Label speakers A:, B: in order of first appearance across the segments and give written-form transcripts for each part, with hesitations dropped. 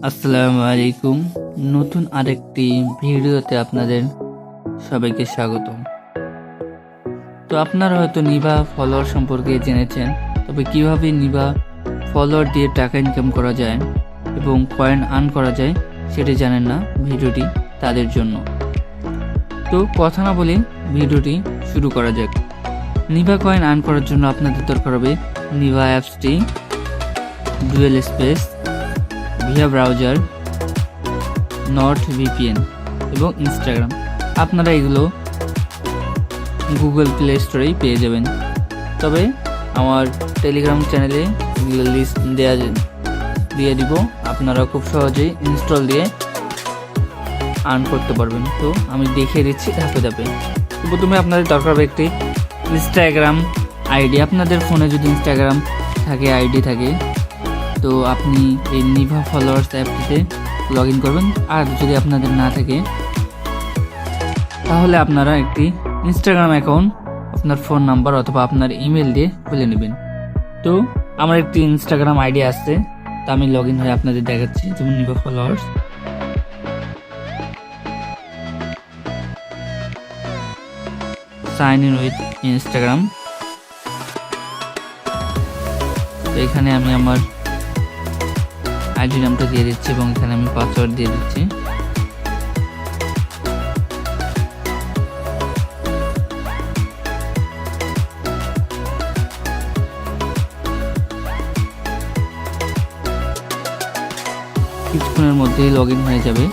A: আসসালামু আলাইকুম। নতুন আরেকটি ভিডিওতে আপনাদের সবাইকে স্বাগতম। তো আপনারা হয়তো নিভা ফলোয়ার সম্পর্কে জেনেছেন, তবে কিভাবে নিভা ফলোয়ার দিয়ে টাকা ইনকাম করা যায় এবং কয়েন আর্ন করা যায় সেটি জানেন না, ভিডিওটি তাদের জন্য। তো কথা না বলে ভিডিওটি শুরু করা যাক। নিভা কয়েন আর্ন করার জন্য আপনাদের দরকার হবে নিভা অ্যাপসটি, dual space, via browser, not VPN এবং ইনস্টাগ্রাম। আপনারা এগুলো গুগল প্লে স্টোরেই পেয়ে যাবেন। তবে আমার টেলিগ্রাম চ্যানেলে এগুলো লিস্ট দিয়ে দিব, আপনারা খুব সহজেই ইনস্টল দিয়ে আর্ন করতে পারবেন। তো আমি দেখিয়ে দিচ্ছি ধাপে ধাপে। তো প্রথমে আপনাদের দরকার হবে একটি ইনস্টাগ্রাম আইডি। আপনাদের ফোনে যদি ইনস্টাগ্রাম থাকে, আইডি থাকে, তো আপনি এই নিভা ফলোয়ার্স অ্যাপটিতে লগ ইন করবেন। আর যদি আপনাদের না থাকে তাহলে আপনারা একটি ইনস্টাগ্রাম অ্যাকাউন্ট আপনার ফোন নাম্বার অথবা আপনার ইমেল দিয়ে খুলে নেবেন। তো আমার একটি ইনস্টাগ্রাম আইডি আছে, তা আমি লগ ইন হয়ে আপনাদের দেখাচ্ছি। যেমন নিভা followers, sign in with Instagram. তো এখানে আমি আমার আইডি নামটা দিয়ে দিচ্ছি এবং এখানে আমি পাসওয়ার্ড দিয়ে দিচ্ছি। কিছুক্ষণের মধ্যেই লগ ইন হয়ে যাবে।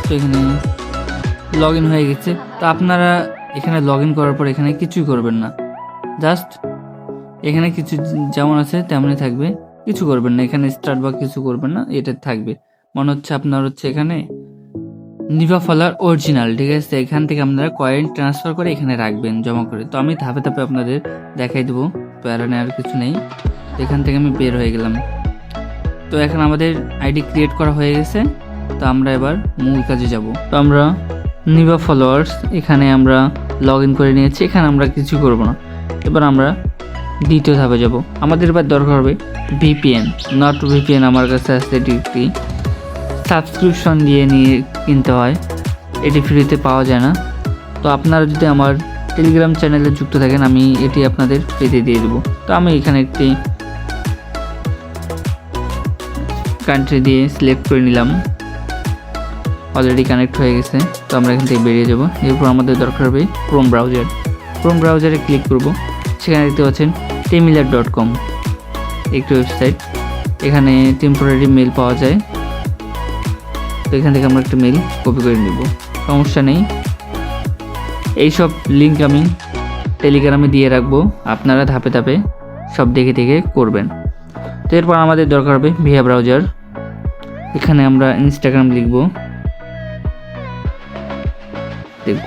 A: তো এখানে লগ ইন হয়ে গেছে। তো আপনারা এখানে লগ ইন করার পর এখানে কিছুই করবেন না, জাস্ট এখানে কিছু যেমন আছে তেমনই থাকবে, কিছু করবেন না। এখানে স্টার্ট বা কিছু করবেন না, এটা থাকবে। মনে হচ্ছে আপনার এখানে নিভা ফলোয়ার অরিজিনাল, ঠিক আছে। এখান থেকে আপনারা কয়েন ট্রান্সফার করে এখানে রাখবেন জমা করে। তো আমি ধাপে ধাপে আপনাদের দেখাই দেবো, প্যারা নেওয়ার কিছু নেই। তো এখান থেকে আমি বের হয়ে গেলাম। তো এখন আমাদের আইডি ক্রিয়েট করা হয়ে গেছে। তো আমরা এবার মূল কাজে যাব। তো আমরা নিভা ফলোয়ার্স এখানে আমরা লগ ইন করে নিয়েছি, এখানে আমরা কিছু করব না। এবার আমরা দ্বিতীয় ধাপে যাব। আমাদের এবার দরকার হবে ভিপিএন, নট ভিপিএন। আমার কাছে আছে, এটি একটি সাবস্ক্রিপশন দিয়ে নিয়ে কিনতে হয়, এটি ফ্রিতে পাওয়া যায় না। তো আপনারা যদি আমার টেলিগ্রাম চ্যানেলে যুক্ত থাকেন, আমি এটি আপনাদের ফ্রিতে দিয়ে দেবো। তো আমি এখানে একটি কান্ট্রি দিয়ে সিলেক্ট করে নিলাম, অলরেডি কানেক্ট হয়ে গেছে। তো আমরা এখান থেকে বেরিয়ে যাব। এরপর আমাদের দরকার হবে ক্রোম ব্রাউজার। ক্রোম ব্রাউজারে ক্লিক করব। সেখানে দেখতে পাচ্ছেন টেমিলার.com একটি ওয়েবসাইট। এখানে টেম্পোরারি মেল পাওয়া যায়। তো এখান থেকে আমরা একটা মেল কপি করে নিব, সমস্যা নেই। এইসব লিঙ্ক আমি টেলিগ্রামে দিয়ে রাখবো, আপনারা ধাপে ধাপে সব দেখে দেখে করবেন। তো এরপর আমাদের দরকার হবে ভিয়া ব্রাউজার। এখানে আমরা ইনস্টাগ্রাম লিখব,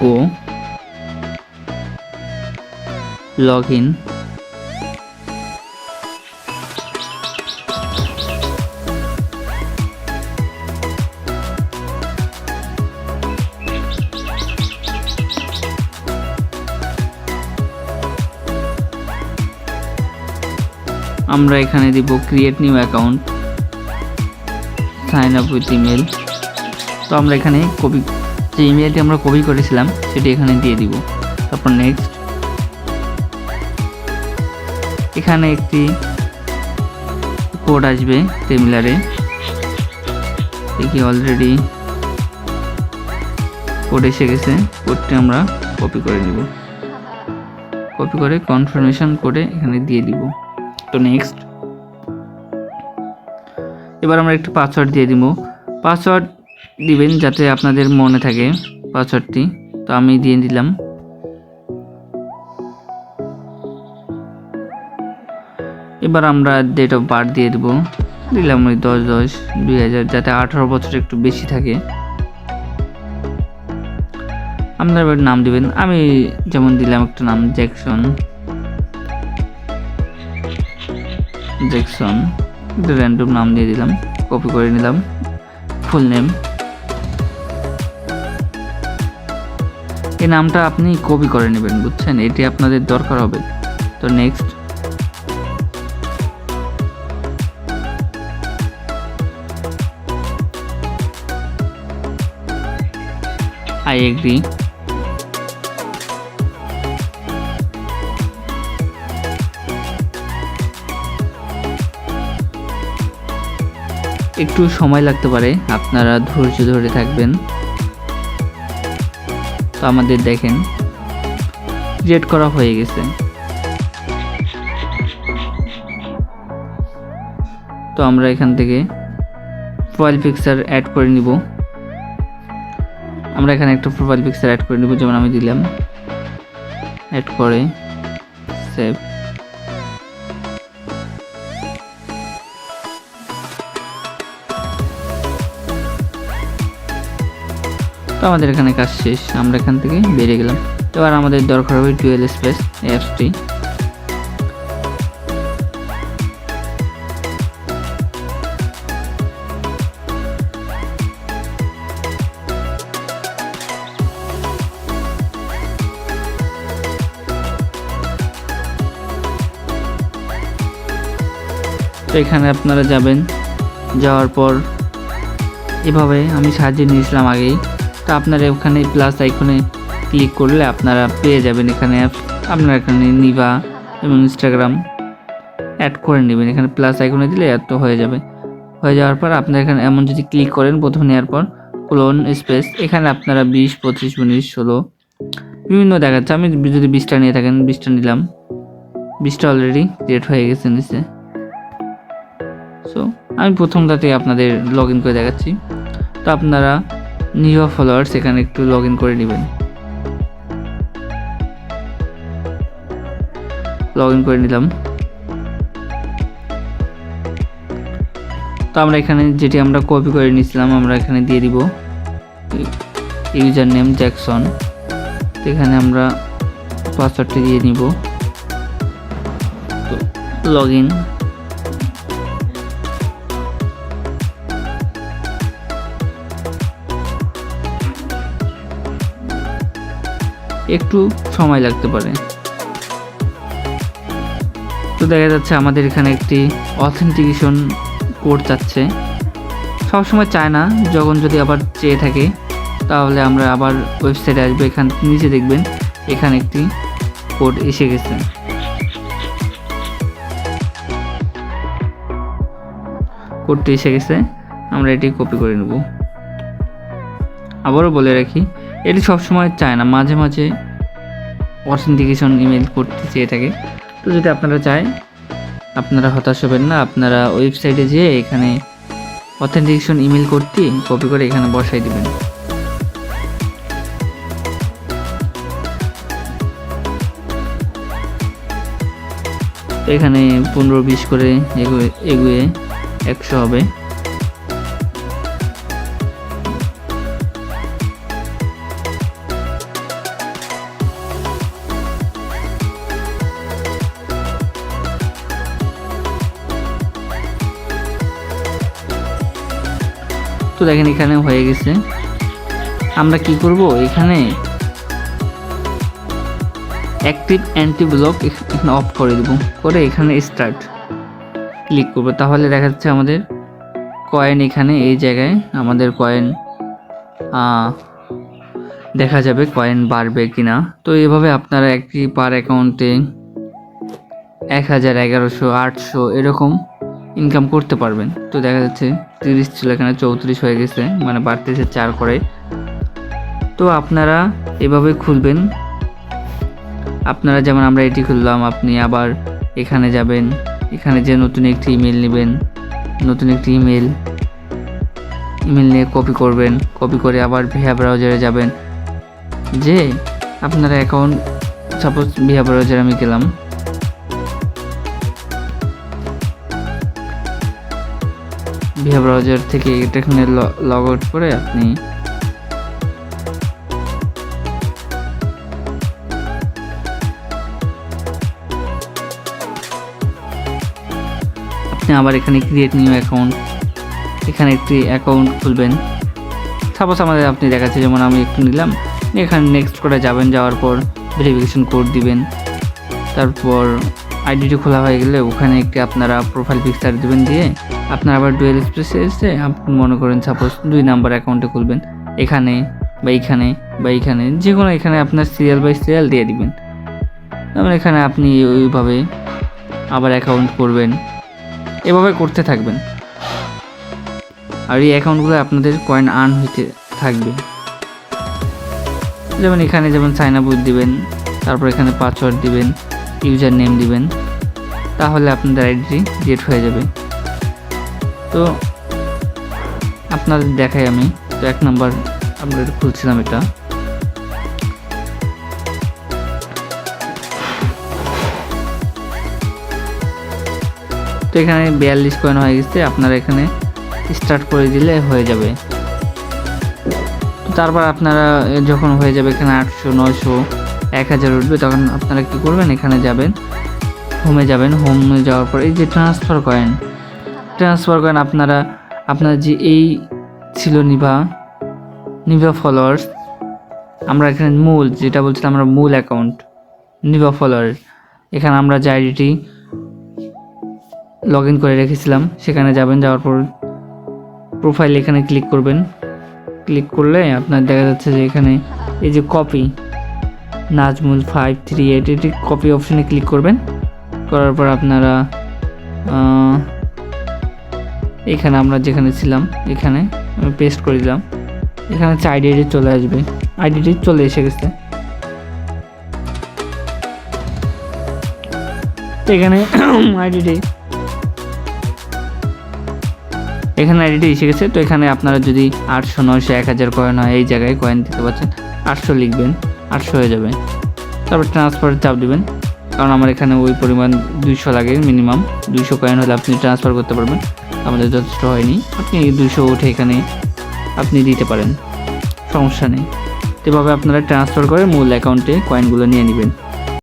A: গো লগ ইন। আমরা এখানে দিব create new account, sign up with email. তো আমরা এখানে যে ইমেলটি আমরা কপি করেছিলাম সেটি এখানে দিয়ে দিব। তারপর নেক্সট। এখানে একটি কোড আসবে টেমিলারে, দেখি অলরেডি কোড এসে গেছে। কোডটি আমরা কপি করে নিব, কপি করে কনফার্মেশন করে এখানে দিয়ে দিব। তো নেক্সট। এবার আমরা একটি পাসওয়ার্ড দিয়ে দিব। পাসওয়ার্ড দিবেন যাতে আপনাদের মনে থাকে পাসওয়ার্ডটি। তো আমি দিয়ে দিলাম। এবার আমরা ডেট অফ বার্থ দিয়ে দেবো, দিলাম ওই 10/10/2000, যাতে 18 বছর একটু বেশি থাকে। আপনার এবার নাম দিবেন। আমি যেমন দিলাম একটা নাম, জ্যাকসন, র্যান্ডম নাম দিয়ে দিলাম। কপি করে নিলাম ফুল নেম। এই নামটা আপনি কপি করে নেবেন, বুঝছেন, এটি আপনাদের দরকার হবে। তো নেক্সট, আই এগ্রি। একটু সময় লাগতে পারে, আপনারা ধৈর্য ধরে থাকবেন। তো আমাদের দেখেন ক্রিয়েট করা হয়ে গেছে। তো আমরা এখান থেকে প্রোফাইল পিকচার অ্যাড করে নিব। আমরা এখানে একটা প্রোফাইল পিকচার অ্যাড করে নিব, যেমন আমি দিলাম, অ্যাড করে সেভ। তো আমাদের এখানে কাজ শেষ, আমরা এখান থেকে বেরিয়ে গেলাম। এবার আমাদের দরকার হবে ডুয়েল স্পেস অ্যাপসটি। তো এখানে আপনারা যাবেন, যাওয়ার পর এভাবে আমি সাজিয়ে নিয়েছিলাম আগেই। তো আপনারা ওখানে প্লাস আইকনে ক্লিক করলে আপনারা পেয়ে যাবেন এখানে অ্যাপস। আপনারা এখানে নিভা এবং ইনস্টাগ্রাম অ্যাড করে নেবেন। এখানে প্লাস আইকনে দিলে এত হয়ে যাবে। হয়ে যাওয়ার পর আপনারা এখানে এমন যদি ক্লিক করেন, প্রথমে নেওয়ার পর ক্লোন স্পেস, এখানে আপনারা 20, 25, 19, 16 বিভিন্ন দেখাচ্ছে। আমি যদি 20টা নিয়ে থাকেন 20টা নিলাম, 20টা অলরেডি ক্রিয়েট হয়ে গেছে নিচে। সো আমি প্রথমটাতে আপনাদের লগ ইন করে দেখাচ্ছি। তো আপনারা নিউ ফলোয়ার্স এখানে একটু লগ ইন করে নেবেন। লগ ইন করে নিলাম। তো আমরা এখানে যেটি আমরা কপি করে নিয়েছিলাম আমরা এখানে দিয়ে দিব, ইউজার নেম জ্যাকসন। তো এখানে আমরা পাসওয়ার্ডটি দিয়ে নিব। তো লগ ইন। একটু সময় লাগতে পারে। তো দেখা যাচ্ছে আমাদের এখানে একটি অথেন্টিকেশন কোড চাচ্ছে। সবসময় চায় না, যখন যদি আবার চেয়ে থাকে তাহলে আমরা আবার ওয়েবসাইটে আসবো। এখান নিচে দেখবেন এখানে একটি কোড এসে গেছে। কোডটি এসে গেছে, আমরা এটি কপি করে নেব। আবারও বলে রাখি, এটি সবসময় চায় না, মাঝে মাঝে অথেন্টিকেশন ইমেল করতে চেয়ে থাকে। তো যদি আপনারা চায়, আপনারা হতাশ হবেন না, আপনারা ওয়েবসাইটে যেয়ে এখানে অথেন্টিকেশন ইমেল করতে কপি করে এখানে বসাই দিবেন। তো এখানে 15-20 করে এগুয়ে 100 হবে। তো দেখেন এখানে হয়ে গেছে। আমরা কি করব, এখানে অ্যাক্টিভ অ্যান্টি ব্লক এখানে অফ করে দেব, করে এখানে স্টার্ট ক্লিক করব। তাহলে দেখা যাচ্ছে আমাদের কয়েন এখানে এই জায়গায় আমাদের কয়েন দেখা যাবে, কয়েন বাড়বে কিনা। তো এভাবে আপনারা একটি পার অ্যাকাউন্টে 1000, 1100, 800 এরকম ইনকাম করতে পারবেন। তো দেখা যাচ্ছে 30 ছিল, এখানে 34 হয়ে গেছে, মানে বাড়তেছে 4 করে। তো আপনারা এভাবে খুলবেন। আপনারা যেমন আমরা এটি খুললাম, আপনি আবার এখানে যাবেন, এখানে যে নতুন একটি ইমেল নেবেন, নতুন একটি ইমেল নিয়ে কপি করবেন। কপি করে আবার ভিয়া ব্রাউজারে যাবেন, যে আপনারা অ্যাকাউন্ট, সাপোজ ভিয়া ব্রাউজারে আমি গেলাম, ভিয়া ব্রাউজার থেকে এটা এখানে লগ আউট করে আপনি আবার এখানে ক্রিয়েট নিউ অ্যাকাউন্ট এখানে একটি অ্যাকাউন্ট খুলবেন। সাপোজ আমাদের আপনি দেখাচ্ছে, যেমন আমি একটু নিলাম, এখানে নেক্সট করে যাবেন, যাওয়ার পর ভেরিফিকেশন কোড দিবেন। তারপর আইডিটি খোলা হয়ে গেলে ওখানে একটি আপনারা প্রোফাইল পিকচার দিবেন, দিয়ে আপনার আবার ডুয়েল স্পেসে এসে আপনি মনে করেন সাপোজ 2 নাম্বার অ্যাকাউন্টে খুলবেন, এখানে বা এইখানে বা এইখানে, যে কোনো এখানে আপনার সিরিয়াল বাই সিরিয়াল দিয়ে দিবেন। যেমন এখানে আপনি ওইভাবে আবার অ্যাকাউন্ট করবেন, এভাবে করতে থাকবেন। আর এই অ্যাকাউন্টগুলো আপনাদের কয়েন আর্ন হইতে থাকবে। যেমন এখানে যেমন সাইন আপ দিবেন, তারপর এখানে পাসওয়ার্ড দিবেন, ইউজার নেম দিবেন, তাহলে আপনাদের আইডিটি ক্রিয়েট হয়ে যাবে। তো আপনাদের দেখাই আমি। তো 1 নাম্বার আমরা খুলছিলাম এটা। তো এখানে 42 কয়েন হয়ে গেছে, আপনারা এখানে স্টার্ট করে দিলে হয়ে যাবে। তারপর আপনারা যখন হয়ে যাবে এখানে 800, 900, 1000 উঠবে, তখন আপনারা কি করবেন, এখানে যাবেন, হোমে যাবেন। হোমে যাওয়ার পর এই যে ট্রান্সফার কয়েন আপনারা আপনার যে এই ছিল নিভা ফলোয়ার্স, আমরা এখানে মূল যেটা বলছিলাম, আমরা মূল অ্যাকাউন্ট নিভা ফলোয়ার, এখানে আমরা যে আইডিটি লগ ইন করে রেখেছিলাম সেখানে যাবেন। যাওয়ার পর প্রোফাইল এখানে ক্লিক করবেন। ক্লিক করলে আপনার দেখা যাচ্ছে যে এখানে এই যে কপি নাজমুল 538, এটি কপি অপশনে ক্লিক করবেন। করার পর আপনারা এখানে আমরা যেখানে ছিলাম এখানে আমি পেস্ট করে দিলাম। এখানে হচ্ছে আইডিটি চলে আসবে, আইডিটি চলে এসে গেছে। তো এখানে আইডিটি এসে গেছে। তো এখানে আপনারা যদি 800, 900, 1000 কয়েন হয়, এই জায়গায় কয়েন দিতে পারছেন, 800 লিখবেন, 800 হয়ে যাবে। তারপর ট্রান্সফারের চাপ দিবেন, কারণ আমার এখানে ওই পরিমাণ 200 লাগে মিনিমাম। 200 কয়েন হলে আপনি ট্রান্সফার করতে পারবেন, আমাদের যথেষ্ট হয়নি। আপনি 200 উঠে এখানে আপনি দিতে পারেন, সমস্যা নেই। এভাবে আপনারা ট্রান্সফার করে মূল অ্যাকাউন্টে কয়েনগুলো নিয়ে নেবেন।